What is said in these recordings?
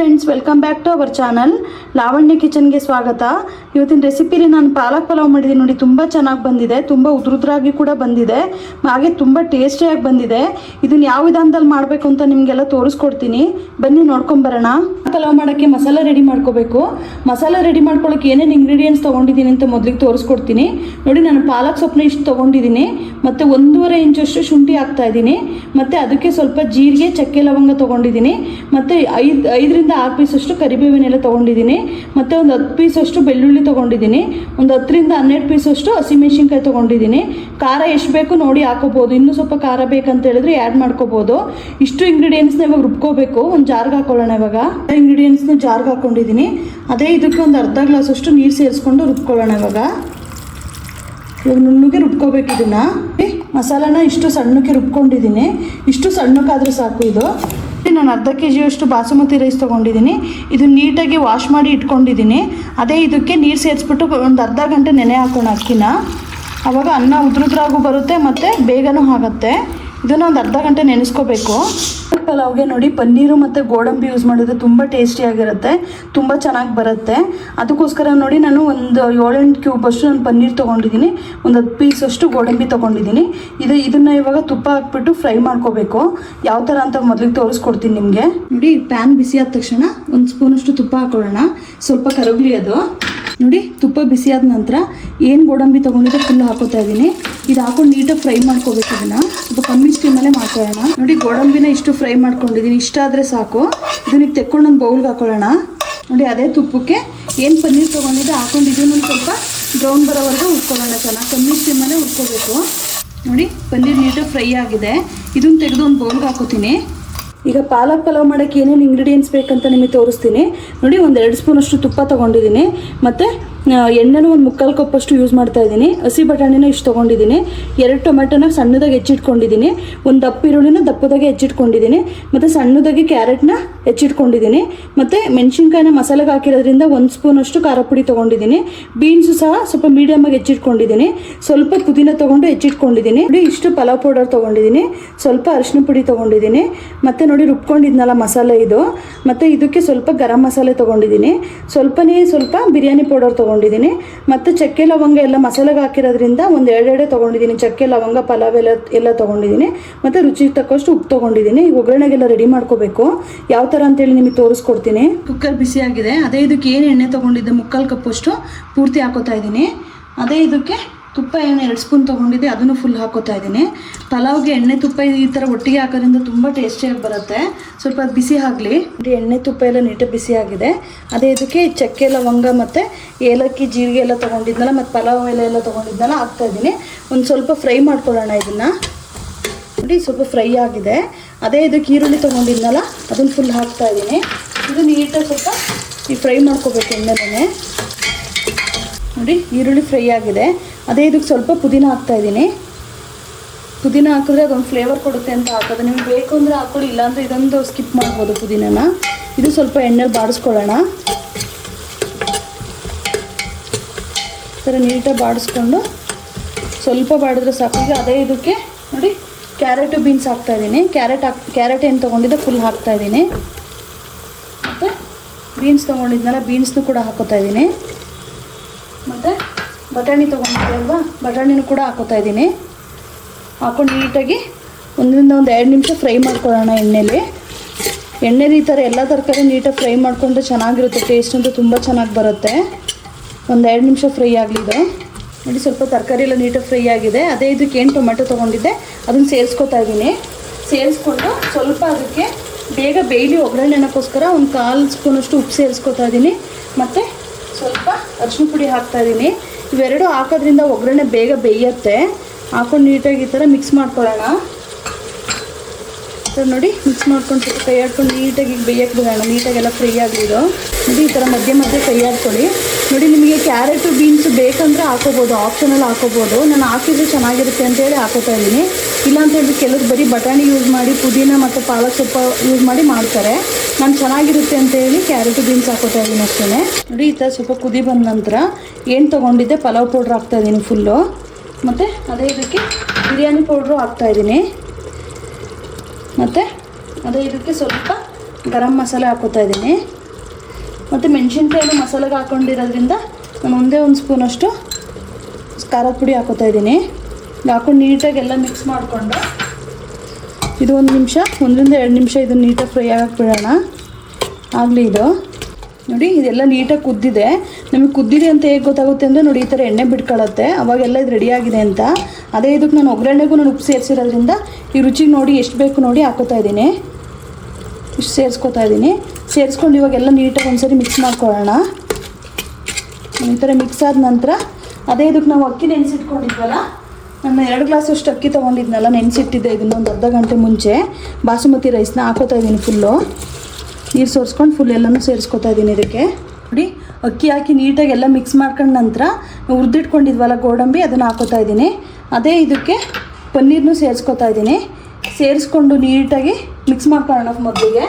Friends, welcome back to our channel Lavanya ಕಿಚನ್ಗೆ ಸ್ವಾಗತ. ಇವತ್ತಿನ ರೆಸಿಪಿಲಿ ನಾನು ಪಾಲಕ್ ಪಲಾವ್ ಮಾಡಿದ್ದೀನಿ ನೋಡಿ. ತುಂಬ ಚೆನ್ನಾಗಿ ಬಂದಿದೆ, ತುಂಬ ಉದ್ರುದ್ರಾಗಿ ಕೂಡ ಬಂದಿದೆ, ಹಾಗೆ ತುಂಬ ಟೇಸ್ಟಿಯಾಗಿ ಬಂದಿದೆ. ಇದನ್ನು ಯಾವ ವಿಧಾನದಲ್ಲಿ ಮಾಡಬೇಕು ಅಂತ ನಿಮಗೆಲ್ಲ ತೋರಿಸ್ಕೊಡ್ತೀನಿ, ಬನ್ನಿ ನೋಡ್ಕೊಂಬರೋಣ. ಪಲಾವ್ ಮಾಡೋಕ್ಕೆ ಮಸಾಲೆ ರೆಡಿ ಮಾಡ್ಕೋಬೇಕು. ಮಸಾಲೆ ರೆಡಿ ಮಾಡ್ಕೊಳ್ಳೋಕೆ ಏನೇನು ಇಂಗ್ರೀಡಿಯೆಂಟ್ಸ್ ತೊಗೊಂಡಿದ್ದೀನಿ ಅಂತ ಮೊದಲಿಗೆ ತೋರಿಸ್ಕೊಡ್ತೀನಿ ನೋಡಿ. ನಾನು ಪಾಲಕ್ ಸೊಪ್ಪನ್ನ ಇಷ್ಟು ತೊಗೊಂಡಿದ್ದೀನಿ, ಮತ್ತು 1.5 ಇಂಚಷ್ಟು ಶುಂಠಿ ಹಾಕ್ತಾಯಿದ್ದೀನಿ, ಮತ್ತು ಅದಕ್ಕೆ ಸ್ವಲ್ಪ ಜೀರಿಗೆ, ಚಕ್ಕೆ, ಲವಂಗ ತೊಗೊಂಡಿದ್ದೀನಿ, ಮತ್ತು 5ರಿಂದ 6 ಪೀಸಷ್ಟು ಕರಿಬೇವಿನೆಲ್ಲ ತೊಗೊಂಡಿದ್ದೀನಿ, ಮತ್ತು ಒಂದು 10 ಪೀಸಷ್ಟು ಬೆಳ್ಳುಳ್ಳಿ ತೊಗೊಂಡಿದ್ದೀನಿ, ಒಂದು 10ರಿಂದ 12 ಪೀಸಷ್ಟು ಹಸಿಮೆಣಸಿನ್ಕಾಯಿ ತೊಗೊಂಡಿದ್ದೀನಿ. ಖಾರ ಎಷ್ಟು ಬೇಕು ನೋಡಿ ಹಾಕೋಬೋದು, ಇನ್ನೂ ಸ್ವಲ್ಪ ಖಾರ ಬೇಕಂತ ಹೇಳಿದ್ರೆ ಆ್ಯಡ್ ಮಾಡ್ಕೋಬೋದು. ಇಷ್ಟು ಇಂಗ್ರೀಡಿಯೆಂಟ್ಸ್ನ ಇವಾಗ ರುಬ್ಕೋಬೇಕು. ಒಂದು ಜಾರ್ಗೆ ಹಾಕೊಳ್ಳೋಣ. ಇವಾಗ ಇಂಗ್ರೀಡಿಯೆಂಟ್ಸ್ನ ಜಾರ್ಗೆ ಹಾಕ್ಕೊಂಡಿದ್ದೀನಿ. ಅದೇ ಇದಕ್ಕೆ ಒಂದು ಅರ್ಧ ಗ್ಲಾಸಷ್ಟು ನೀರು ಸೇರಿಸ್ಕೊಂಡು ರುಬ್ಕೊಳ್ಳೋಣ. ಇವಾಗ ನುಣ್ಣಗೆ ರುಬ್ಕೋಬೇಕು. ಇದನ್ನು ಮಸಾಲಾನ ಇಷ್ಟು ಸಣ್ಣಕ್ಕೆ ರುಬ್ಕೊಂಡಿದ್ದೀನಿ. ಇಷ್ಟು ಸಣ್ಣಕ್ಕಾದರೂ ಸಾಕು. ಇದು ನಾನು ಅರ್ಧ kg ಬಾಸುಮತಿ ರೈಸ್ ತೊಗೊಂಡಿದ್ದೀನಿ. ಇದು ನೀಟಾಗಿ ವಾಶ್ ಮಾಡಿ ಇಟ್ಕೊಂಡಿದ್ದೀನಿ. ಅದೇ ಇದಕ್ಕೆ ನೀರು ಸೇರಿಸ್ಬಿಟ್ಟು ಒಂದು ಅರ್ಧ ಗಂಟೆ ನೆನೆ ಹಾಕೋಣ ಅಕ್ಕಿನ. ಆವಾಗ ಅನ್ನ ಉದ್ರುದ್ರಾಗೂ ಬರುತ್ತೆ ಮತ್ತು ಬೇಗನೂ ಆಗುತ್ತೆ. ಇದನ್ನು ಒಂದು ಅರ್ಧ ಗಂಟೆ ನೆನೆಸ್ಕೋಬೇಕು. ಪಲಾವ್ಗೆ ನೋಡಿ ಪನ್ನೀರು ಮತ್ತು ಗೋಡಂಬಿ ಯೂಸ್ ಮಾಡಿದ್ರೆ ತುಂಬ ಟೇಸ್ಟಿಯಾಗಿರುತ್ತೆ, ತುಂಬ ಚೆನ್ನಾಗಿ ಬರುತ್ತೆ. ಅದಕ್ಕೋಸ್ಕರ ನೋಡಿ ನಾನು ಒಂದು 7-8 ಕ್ಯೂಬಷ್ಟು ನಾನು ಪನ್ನೀರ್ ತೊಗೊಂಡಿದ್ದೀನಿ, ಒಂದು 10 ಪೀಸಷ್ಟು ಗೋಡಂಬಿ ತೊಗೊಂಡಿದ್ದೀನಿ. ಇದನ್ನು ಇವಾಗ ತುಪ್ಪ ಹಾಕ್ಬಿಟ್ಟು ಫ್ರೈ ಮಾಡ್ಕೋಬೇಕು. ಯಾವ ಥರ ಅಂತ ಮೊದಲಿಗೆ ತೋರಿಸ್ಕೊಡ್ತೀನಿ ನಿಮಗೆ ನೋಡಿ. ಪ್ಯಾನ್ ಬಿಸಿ ಆದ ತಕ್ಷಣ 1 ಸ್ಪೂನಷ್ಟು ತುಪ್ಪ ಹಾಕೊಳ್ಳೋಣ. ಸ್ವಲ್ಪ ಕರಗಲಿ ಅದು ನೋಡಿ. ತುಪ್ಪ ಬಿಸಿ ಆದ ನಂತರ ಏನು ಗೋಡಂಬಿ ತೊಗೊಂಡಿದ್ದೆ ಫುಲ್ ಹಾಕೋತಾ ಇದ್ದೀನಿ. ಇದು ಹಾಕೊಂಡು ನೀಟಾಗಿ ಫ್ರೈ ಮಾಡ್ಕೋಬೇಕು. ಇದನ್ನು ಸ್ವಲ್ಪ ಕಮ್ಮಿ ಸ್ಟೀಮಲ್ಲೇ ಮಾಡ್ಕೊಳ್ಳೋಣ ನೋಡಿ. ಗೋಡಂಬಿನ ಇಷ್ಟು ಫ್ರೈ ಮಾಡ್ಕೊಂಡಿದ್ದೀನಿ, ಇಷ್ಟ ಆದರೆ ಸಾಕು. ಇದನ್ನ ತೆಕ್ಕೊಂಡು ಒಂದು ಬೌಲ್ಗೆ ಹಾಕೊಳ್ಳೋಣ ನೋಡಿ. ಅದೇ ತುಪ್ಪಕ್ಕೆ ಏನು ಪನ್ನೀರ್ ತೊಗೊಂಡಿದ್ದೆ ಹಾಕೊಂಡು ಇದನ್ನು ಸ್ವಲ್ಪ ಬ್ರೌನ್ ಬರೋವರೆಗೂ ಹುರ್ಕೊಳ್ಳೋಣ. ಚೆನ್ನಾಗಿ ಕಮ್ಮಿ ಸ್ಟೀಮಲ್ಲೇ ಹುರ್ಕೋಬೇಕು ನೋಡಿ. ಪನ್ನೀರ್ ನೀಟಾಗಿ ಫ್ರೈ ಆಗಿದೆ. ಇದನ್ನು ತೆಗೆದು ಒಂದು ಬೌಲ್ಗೆ ಹಾಕೋತೀನಿ. ಈಗ ಪಾಲಕ್ ಪಲಾವ್ ಮಾಡೋಕ್ಕೆ ಏನೇನು ಇಂಗ್ರೀಡಿಯೆಂಟ್ಸ್ ಬೇಕಂತ ನಿಮಗೆ ತೋರಿಸ್ತೀನಿ ನೋಡಿ. ಒಂದು 2 ಸ್ಪೂನಷ್ಟು ತುಪ್ಪ ತೊಗೊಂಡಿದ್ದೀನಿ, ಮತ್ತು ಎಣ್ಣೆನೂ ಒಂದು 3/4 ಕಪ್ಪಷ್ಟು ಯೂಸ್ ಮಾಡ್ತಾಯಿದ್ದೀನಿ. ಹಸಿ ಬಟಾಣಿನ ಇಷ್ಟು ತೊಗೊಂಡಿದ್ದೀನಿ, 2 ಟೊಮೆಟೊನ ಸಣ್ಣದಾಗಿ ಹೆಚ್ಚಿಟ್ಕೊಂಡಿದ್ದೀನಿ, ಒಂದು ದಪ್ಪ ಈರುಳ್ಳಿನ ದಪ್ಪದಾಗೆ ಹೆಚ್ಚಿಟ್ಕೊಂಡಿದ್ದೀನಿ, ಮತ್ತು ಸಣ್ಣದಾಗಿ ಕ್ಯಾರೆಟ್ನ ಹೆಚ್ಚಿಟ್ಕೊಂಡಿದ್ದೀನಿ, ಮತ್ತು ಮೆಣಸಿನ್ಕಾಯಿನ ಮಸಾಲೆಗೆ ಹಾಕಿರೋದ್ರಿಂದ 1 ಸ್ಪೂನಷ್ಟು ಖಾರ ಪುಡಿ ತೊಗೊಂಡಿದ್ದೀನಿ. ಬೀನ್ಸು ಸಹ ಸ್ವಲ್ಪ ಮೀಡಿಯಮಾಗಿ ಹೆಚ್ಚಿಟ್ಕೊಂಡಿದ್ದೀನಿ, ಸ್ವಲ್ಪ ಪುದೀನ ತೊಗೊಂಡು ಹೆಚ್ಚಿಟ್ಕೊಂಡಿದ್ದೀನಿ ನೋಡಿ. ಇಷ್ಟು ಪಲಾವ್ ಪೌಡರ್ ತೊಗೊಂಡಿದ್ದೀನಿ, ಸ್ವಲ್ಪ ಅರಿಶಿನ ಪುಡಿ ತೊಗೊಂಡಿದ್ದೀನಿ, ಮತ್ತು ನೋಡಿ ರುಬ್ಕೊಂಡಿದ್ನಲ್ಲ ಮಸಾಲೆ ಇದು, ಮತ್ತು ಇದಕ್ಕೆ ಸ್ವಲ್ಪ ಗರಂ ಮಸಾಲೆ ತೊಗೊಂಡಿದ್ದೀನಿ, ಸ್ವಲ್ಪ ಬಿರಿಯಾನಿ ಪೌಡರ್ ತೊಗೊಂಡಿದ್ದೀನಿ, ಮತ್ತು ಚಕ್ಕೆ ಲವಂಗ ಎಲ್ಲ ಮಸಾಲೆಗೆ ಹಾಕಿರೋದ್ರಿಂದ ಒಂದು 2 ತೊಗೊಂಡಿದ್ದೀನಿ. ಚಕ್ಕೆ ಲವಂಗ ಪಲಾವ್ ಎಲ್ಲ ತೊಗೊಂಡಿದ್ದೀನಿ, ಮತ್ತು ರುಚಿಗೆ ತಕ್ಕಷ್ಟು ಉಪ್ಪು ತೊಗೊಂಡಿದ್ದೀನಿ. ಈಗ ಒಗ್ಗರಣೆಗೆಲ್ಲ ರೆಡಿ ಮಾಡ್ಕೋಬೇಕು. ಯಾವ ಥರ ಅಂತೇಳಿ ನಿಮಗೆ ತೋರಿಸ್ಕೊಡ್ತೀನಿ. ಕುಕ್ಕರ್ ಬಿಸಿಯಾಗಿದೆ. ಅದೇ ಇದಕ್ಕೆ ಏನು ಎಣ್ಣೆ ತೊಗೊಂಡಿದ್ದೆ 3/4 ಕಪ್ಪಷ್ಟು ಪೂರ್ತಿ ಹಾಕೋತಾ ಇದ್ದೀನಿ. ಅದೇ ಇದಕ್ಕೆ ತುಪ್ಪ ಏನು 2 ಸ್ಪೂನ್ ತೊಗೊಂಡಿದ್ದೆ ಅದನ್ನು ಫುಲ್ ಹಾಕೋತಾ ಇದ್ದೀನಿ. ಪಲಾವ್ಗೆ ಎಣ್ಣೆ ತುಪ್ಪ ಈ ಥರ ಒಟ್ಟಿಗೆ ಹಾಕೋದ್ರಿಂದ ತುಂಬ ಟೇಸ್ಟಿಯಾಗಿ ಬರುತ್ತೆ. ಸ್ವಲ್ಪ ಬಿಸಿ ಆಗಲಿ. ಎಣ್ಣೆ ತುಪ್ಪ ಎಲ್ಲ ನೀಟಾಗಿ ಬಿಸಿ ಆಗಿದೆ. ಅದೇ ಇದಕ್ಕೆ ಚಕ್ಕೆ ಲವಂಗ ಮತ್ತು ಏಲಕ್ಕಿ ಜೀರಿಗೆ ಎಲ್ಲ ತೊಗೊಂಡಿದ್ನಲ್ಲ, ಮತ್ತು ಪಲಾವ್ ಎಲ್ಲ ತೊಗೊಂಡಿದ್ನಲ್ಲ ಹಾಕ್ತಾಯಿದ್ದೀನಿ. ಒಂದು ಸ್ವಲ್ಪ ಫ್ರೈ ಮಾಡ್ಕೊಳ್ಳೋಣ ಇದನ್ನು ನೋಡಿ. ಸ್ವಲ್ಪ ಫ್ರೈ ಆಗಿದೆ. ಅದೇ ಇದಕ್ಕೆ ಈರುಳ್ಳಿ ತೊಗೊಂಡಿದ್ನಲ್ಲ ಅದನ್ನು ಫುಲ್ ಹಾಕ್ತಾಯಿದ್ದೀನಿ. ಇದು ನೀಟಾಗಿ ಸ್ವಲ್ಪ ಈ ಫ್ರೈ ಮಾಡ್ಕೋಬೇಕು ಎಣ್ಣೆನೇ ನೋಡಿ. ಈರುಳ್ಳಿ ಫ್ರೈ ಆಗಿದೆ. ಅದೇ ಇದಕ್ಕೆ ಸ್ವಲ್ಪ ಪುದೀನ ಹಾಕ್ತಾಯಿದ್ದೀನಿ. ಪುದೀನ ಹಾಕಿದ್ರೆ ಅದೊಂದು ಫ್ಲೇವರ್ ಕೊಡುತ್ತೆ ಅಂತ ಹಾಕೋದು. ನಿಮ್ಗೆ ಬೇಕು ಅಂದರೆ ಹಾಕ್ಕೊಳ್ಳಿ, ಇಲ್ಲಾಂದರೆ ಇದೊಂದು ಸ್ಕಿಪ್ ಮಾಡ್ಬೋದು ಪುದೀನನ. ಇದು ಸ್ವಲ್ಪ ಎಣ್ಣೆ ಬಾಡಿಸ್ಕೊಳ್ಳೋಣ. ಥರ ನೀಟಾಗಿ ಬಾಡಿಸ್ಕೊಂಡು ಸ್ವಲ್ಪ ಬಾಡಿದ್ರೆ ಸಾಕು. ಈಗ ಅದೇ ಇದಕ್ಕೆ ನೋಡಿ ಕ್ಯಾರೆಟು ಬೀನ್ಸ್ ಹಾಕ್ತಾಯಿದ್ದೀನಿ. ಕ್ಯಾರೆಟ್ ಏನು ತೊಗೊಂಡಿದ್ದೆ ಫುಲ್ ಹಾಕ್ತಾಯಿದ್ದೀನಿ, ಮತ್ತು ಬೀನ್ಸ್ ತೊಗೊಂಡಿದ್ನಲ್ಲ ಬೀನ್ಸ್ನು ಕೂಡ ಹಾಕೋತಾ ಇದ್ದೀನಿ, ಮತ್ತು ಬಟಾಣಿ ತೊಗೊಂಡಿದ್ದೆ ಅಲ್ವಾ ಬಟಾಣಿನೂ ಕೂಡ ಹಾಕೋತಾ ಇದ್ದೀನಿ. ಹಾಕೊಂಡು ನೀಟಾಗಿ 1ರಿಂದ 2 ನಿಮಿಷ ಫ್ರೈ ಮಾಡ್ಕೊಳ್ಳೋಣ ಎಣ್ಣೆಲಿ. ಈ ಥರ ಎಲ್ಲ ತರಕಾರಿ ನೀಟಾಗಿ ಫ್ರೈ ಮಾಡಿಕೊಂಡ್ರೆ ಚೆನ್ನಾಗಿರುತ್ತೆ. ಟೇಸ್ಟ್ ಅಂತೂ ತುಂಬ ಚೆನ್ನಾಗಿ ಬರುತ್ತೆ. ಒಂದು 2 ನಿಮಿಷ ಫ್ರೈ ಆಗಲಿ ಇದು ನೋಡಿ. ಸ್ವಲ್ಪ ತರಕಾರಿ ಎಲ್ಲ ನೀಟಾಗಿ ಫ್ರೈ ಆಗಿದೆ. ಅದೇ ಇದಕ್ಕೆ ಏನು ಟೊಮೆಟೊ ತೊಗೊಂಡಿದ್ದೆ ಅದನ್ನು ಸೇರಿಸ್ಕೊತಾ ಇದ್ದೀನಿ. ಸೇರಿಸ್ಕೊಂಡು ಸ್ವಲ್ಪ ಅದಕ್ಕೆ ಬೇಗ ಬೇಯಲಿ ಒಗ್ಗರಣೆಗೋಸ್ಕರ ಒಂದು 1/4 ಸ್ಪೂನಷ್ಟು ಉಪ್ಪು ಸೇರಿಸ್ಕೊತಾ ಇದ್ದೀನಿ, ಮತ್ತು ಸ್ವಲ್ಪ ಅರಿಶಿನ ಪುಡಿ ಹಾಕ್ತಾಯಿದ್ದೀನಿ. ಇವೆರಡು ಹಾಕೋದ್ರಿಂದ ಒಗ್ಗರಣೆ ಬೇಗ ಬೇಯುತ್ತೆ. ಹಾಕೊಂಡು ನೀಟಾಗಿ ಈ ಥರ ಮಿಕ್ಸ್ ಮಾಡ್ಕೊಳ್ಳೋಣ. ಸರ್ ನೋಡಿ ಮಿಕ್ಸ್ ಮಾಡ್ಕೊಂಡು ಸ್ವಲ್ಪ ಕೈ ಆಡ್ಕೊಂಡು ನೀಟಾಗಿ ಬೇಯಕ್ಕೆ ಬಿಡೋಣ. ನೀಟಾಗೆಲ್ಲ ಫ್ರೈ ಆಗಿದ್ದು ನೋಡಿ. ಈ ಥರ ಮಧ್ಯೆ ಕೈ ಆಡ್ಕೊಳ್ಳಿ ನೋಡಿ. ನಿಮಗೆ ಕ್ಯಾರೆಟು ಬೀನ್ಸು ಬೇಕಂದರೆ ಹಾಕೋಬೋದು, ಆಪ್ಷನಲ್ಲಿ ಹಾಕೋಬೋದು. ನಾನು ಹಾಕಿದ್ರೆ ಚೆನ್ನಾಗಿರುತ್ತೆ ಅಂತೇಳಿ ಹಾಕೋತಾ ಇದ್ದೀನಿ. ಇಲ್ಲಾಂತೇಳಿ ಕೆಲವರು ಬರೀ ಬಟಾಣಿ ಯೂಸ್ ಮಾಡಿ ಪುದೀನ ಮತ್ತು ಪಾಲಕ್ ಸೊಪ್ಪು ಯೂಸ್ ಮಾಡಿ ಮಾಡ್ತಾರೆ. ನಾನು ಚೆನ್ನಾಗಿರುತ್ತೆ ಅಂತೇಳಿ ಕ್ಯಾರೆಟು ಬೀನ್ಸ್ ಹಾಕೋತಾ ಇದ್ದೀನಿ ಅಷ್ಟೇ ನೋಡಿ. ಈ ಥರ ಸ್ವಲ್ಪ ಕುದಿ ಬಂದ ನಂತರ ಏನು ತೊಗೊಂಡಿದ್ದೆ ಪಲಾವ್ ಪೌಡ್ರ್ ಹಾಕ್ತಾಯಿದ್ದೀನಿ ಫುಲ್ಲು, ಮತ್ತು ಅದೇ ಇದಕ್ಕೆ ಬಿರಿಯಾನಿ ಪೌಡ್ರು ಹಾಕ್ತಾಯಿದ್ದೀನಿ, ಮತ್ತು ಅದೇ ಇದಕ್ಕೆ ಸ್ವಲ್ಪ ಗರಂ ಮಸಾಲೆ ಹಾಕೋತಾ ಇದ್ದೀನಿ. ಮತ್ತು ಮೆಣಸಿನ್ಕಾಯಿನ ಮಸಾಲೆಗೆ ಹಾಕ್ಕೊಂಡಿರೋದ್ರಿಂದ ನಾನು ಒಂದೇ ಒಂದು ಸ್ಪೂನಷ್ಟು ಖಾರದ ಪುಡಿ ಹಾಕೋತಾ ಇದ್ದೀನಿ. ಹಾಕೊಂಡು ನೀಟಾಗಿ ಎಲ್ಲ ಮಿಕ್ಸ್ ಮಾಡಿಕೊಂಡು ಇದು 1 ನಿಮಿಷ 1-2 ನಿಮಿಷ ಇದನ್ನು ನೀಟಾಗಿ ಫ್ರೈ ಆಗಕ್ಕೆ ಬಿಡೋಣ. ಆಗಲಿ ಇದು ನೋಡಿ, ಇದೆಲ್ಲ ನೀಟಾಗಿ ಕುದ್ದಿದೆ. ನಮಗೆ ಕುದ್ದಿದೆ ಅಂತ ಹೇಗೆ ಗೊತ್ತಾಗುತ್ತೆ ಅಂದರೆ ನೋಡಿ, ಈ ಥರ ಎಣ್ಣೆ ಬಿಟ್ಕೊಳ್ಳುತ್ತೆ, ಅವಾಗೆಲ್ಲ ಇದು ರೆಡಿಯಾಗಿದೆ ಅಂತ. ಅದೇ ಇದಕ್ಕೆ ನಾನು ಒಗ್ಗರಣೆಗೂ ನಾನು ಉಪ್ಪು ಸೇರಿಸಿರೋದ್ರಿಂದ ಈ ರುಚಿಗೆ ನೋಡಿ ಎಷ್ಟು ಬೇಕು ನೋಡಿ ಹಾಕೋತಾ ಇದ್ದೀನಿ. ಇಷ್ಟು ಸೇರಿಸ್ಕೊತಾ ಇದ್ದೀನಿ. ಸೇರಿಸ್ಕೊಂಡು ಇವಾಗೆಲ್ಲ ನೀಟಾಗಿ ಒಂದ್ಸರಿ ಮಿಕ್ಸ್ ಮಾಡ್ಕೊಳ್ಳೋಣ. ಈ ಥರ ಮಿಕ್ಸ್ ಆದ ನಂತರ ಅದೇ ಇದಕ್ಕೆ ನಾವು ಅಕ್ಕಿ ನೆನೆಸಿಟ್ಕೊಂಡಿದ್ವಲ್ಲ, ನಾನು 2 ಗ್ಲಾಸಷ್ಟು ಅಕ್ಕಿ ತೊಗೊಂಡಿದ್ನಲ್ಲ, ನೆನೆಸಿಟ್ಟಿದ್ದೆ ಇದನ್ನು ಒಂದು ಅರ್ಧ ಗಂಟೆ ಮುಂಚೆ. ಬಾಸುಮತಿ ರೈಸ್ನ ಹಾಕೋತಾ ಇದ್ದೀನಿ. ಫುಲ್ಲು ನೀರು ಸೋರಿಸ್ಕೊಂಡು ಫುಲ್ ಎಲ್ಲನೂ ಸೇರಿಸ್ಕೊತಾ ಇದ್ದೀನಿ. ಇದಕ್ಕೆ ನೋಡಿ, ಅಕ್ಕಿ ಹಾಕಿ ನೀಟಾಗಿ ಎಲ್ಲ ಮಿಕ್ಸ್ ಮಾಡ್ಕೊಂಡ ನಂತರ ಹುರಿದಿಟ್ಕೊಂಡಿದ್ವಲ್ಲ ಗೋಡಂಬಿ, ಅದನ್ನು ಹಾಕೋತಾ ಇದ್ದೀನಿ. ಅದೇ ಇದಕ್ಕೆ ಪನ್ನೀರ್ನೂ ಸೇರಿಸ್ಕೊತಾ ಇದ್ದೀನಿ. ಸೇರಿಸ್ಕೊಂಡು ನೀಟಾಗಿ ಮಿಕ್ಸ್ ಮಾಡ್ಕೊಳ್ಳೋಣ ಮೊದಲಿಗೆ.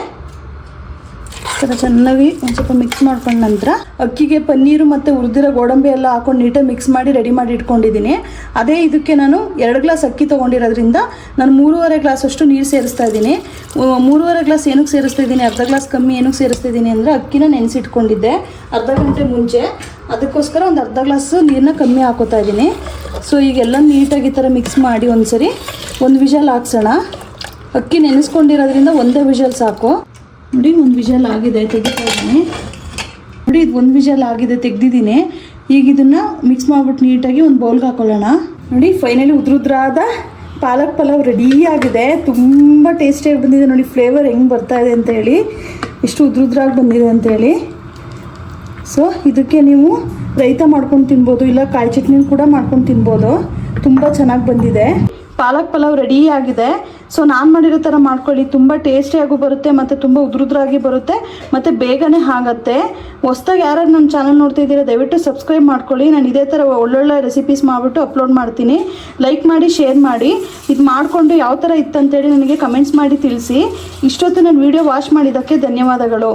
ಥರ ಚೆನ್ನಾಗಿ ಒಂದು ಸ್ವಲ್ಪ ಮಿಕ್ಸ್ ಮಾಡ್ಕೊಂಡ ನಂತರ ಅಕ್ಕಿಗೆ ಪನ್ನೀರು ಮತ್ತು ಹುರಿದಿರೋ ಗೋಡಂಬಿ ಎಲ್ಲ ಹಾಕೊಂಡು ನೀಟಾಗಿ ಮಿಕ್ಸ್ ಮಾಡಿ ರೆಡಿ ಮಾಡಿ ಇಟ್ಕೊಂಡಿದ್ದೀನಿ. ಅದೇ ಇದಕ್ಕೆ ನಾನು 2 ಗ್ಲಾಸ್ ಅಕ್ಕಿ ತೊಗೊಂಡಿರೋದ್ರಿಂದ ನಾನು 3.5 ಗ್ಲಾಸಷ್ಟು ನೀರು ಸೇರಿಸ್ತಾ ಇದ್ದೀನಿ. 3.5 ಗ್ಲಾಸ್ ಏನಕ್ಕೆ ಸೇರಿಸ್ತಾ ಇದ್ದೀನಿ, ಅರ್ಧ ಗ್ಲಾಸ್ ಕಮ್ಮಿ ಏನಕ್ಕೆ ಸೇರಿಸ್ತಾ ಇದ್ದೀನಿ ಅಂದರೆ ಅಕ್ಕಿನ ನೆನೆಸಿಟ್ಕೊಂಡಿದ್ದೆ ಅರ್ಧ ಗಂಟೆ ಮುಂಚೆ, ಅದಕ್ಕೋಸ್ಕರ ಒಂದು ಅರ್ಧ ಗ್ಲಾಸು ನೀರನ್ನ ಕಮ್ಮಿ ಹಾಕೋತಾ ಇದ್ದೀನಿ. ಸೊ ಈಗೆಲ್ಲ ನೀಟಾಗಿ ಈ ಥರ ಮಿಕ್ಸ್ ಮಾಡಿ ಒಂದು ವಿಷಲ್ ಹಾಕ್ಸೋಣ. ಅಕ್ಕಿ ನೆನೆಸ್ಕೊಂಡಿರೋದ್ರಿಂದ ಒಂದೇ ವಿಷಲ್ ಸಾಕು. ನೋಡಿ, 1 ವಿಷಲ್ ಆಗಿದೆ, ತೆಗಿತಾ ಇದ್ದೀನಿ. ನೋಡಿ, ಇದು 1 ವಿಷಲ್ ಆಗಿದೆ, ತೆಗ್ದಿದ್ದೀನಿ. ಈಗ ಇದನ್ನು ಮಿಕ್ಸ್ ಮಾಡಿಬಿಟ್ಟು ನೀಟಾಗಿ ಒಂದು ಬೌಲ್ಗೆ ಹಾಕೊಳ್ಳೋಣ. ನೋಡಿ, ಫೈನಲಿ ಉದ್ರುದ್ರಾದ ಪಾಲಕ್ ಪಲಾವ್ ರೆಡಿ ಆಗಿದೆ. ತುಂಬ ಟೇಸ್ಟಿಯಾಗಿ ಬಂದಿದೆ. ನೋಡಿ ಫ್ಲೇವರ್ ಹೆಂಗೆ ಬರ್ತಾ ಇದೆ ಅಂತೇಳಿ, ಎಷ್ಟು ಉದ್ರುದ್ರಾಗಿ ಬಂದಿದೆ ಅಂತೇಳಿ. ಸೊ ಇದಕ್ಕೆ ನೀವು ರೈತ ಮಾಡ್ಕೊಂಡು ತಿನ್ಬೋದು, ಇಲ್ಲ ಕಾಯಿ ಚಟ್ನಿ ಕೂಡ ಮಾಡ್ಕೊಂಡು ತಿನ್ಬೋದು. ತುಂಬ ಚೆನ್ನಾಗಿ ಬಂದಿದೆ. ಪಾಲಕ್ ಪಲಾವ್ ರೆಡಿ ಆಗಿದೆ. ಸೊ ನಾನು ಮಾಡಿರೋ ಥರ ಮಾಡ್ಕೊಳ್ಳಿ, ತುಂಬ ಟೇಸ್ಟಿಯಾಗೂ ಬರುತ್ತೆ ಮತ್ತು ತುಂಬ ಉದ್ರುದ್ರಾಗಿ ಬರುತ್ತೆ ಮತ್ತು ಬೇಗನೆ ಆಗುತ್ತೆ. ಹೊಸ್ದಾಗಿ ಯಾರು ನನ್ನ ಚಾನಲ್ ನೋಡ್ತಿದ್ದೀರಾ ದಯವಿಟ್ಟು ಸಬ್ಸ್ಕ್ರೈಬ್ ಮಾಡ್ಕೊಳ್ಳಿ. ನಾನು ಇದೇ ಥರ ಒಳ್ಳೊಳ್ಳೆ ರೆಸಿಪೀಸ್ ಮಾಡಿಬಿಟ್ಟು ಅಪ್ಲೋಡ್ ಮಾಡ್ತೀನಿ. ಲೈಕ್ ಮಾಡಿ, ಶೇರ್ ಮಾಡಿ. ಇದು ಮಾಡಿಕೊಂಡು ಯಾವ ಥರ ಇತ್ತಂತೇಳಿ ನನಗೆ ಕಮೆಂಟ್ಸ್ ಮಾಡಿ ತಿಳಿಸಿ. ಇಷ್ಟೊತ್ತು ನಾನು ವೀಡಿಯೋ ವಾಚ್ ಮಾಡಿದ್ದಕ್ಕೆ ಧನ್ಯವಾದಗಳು.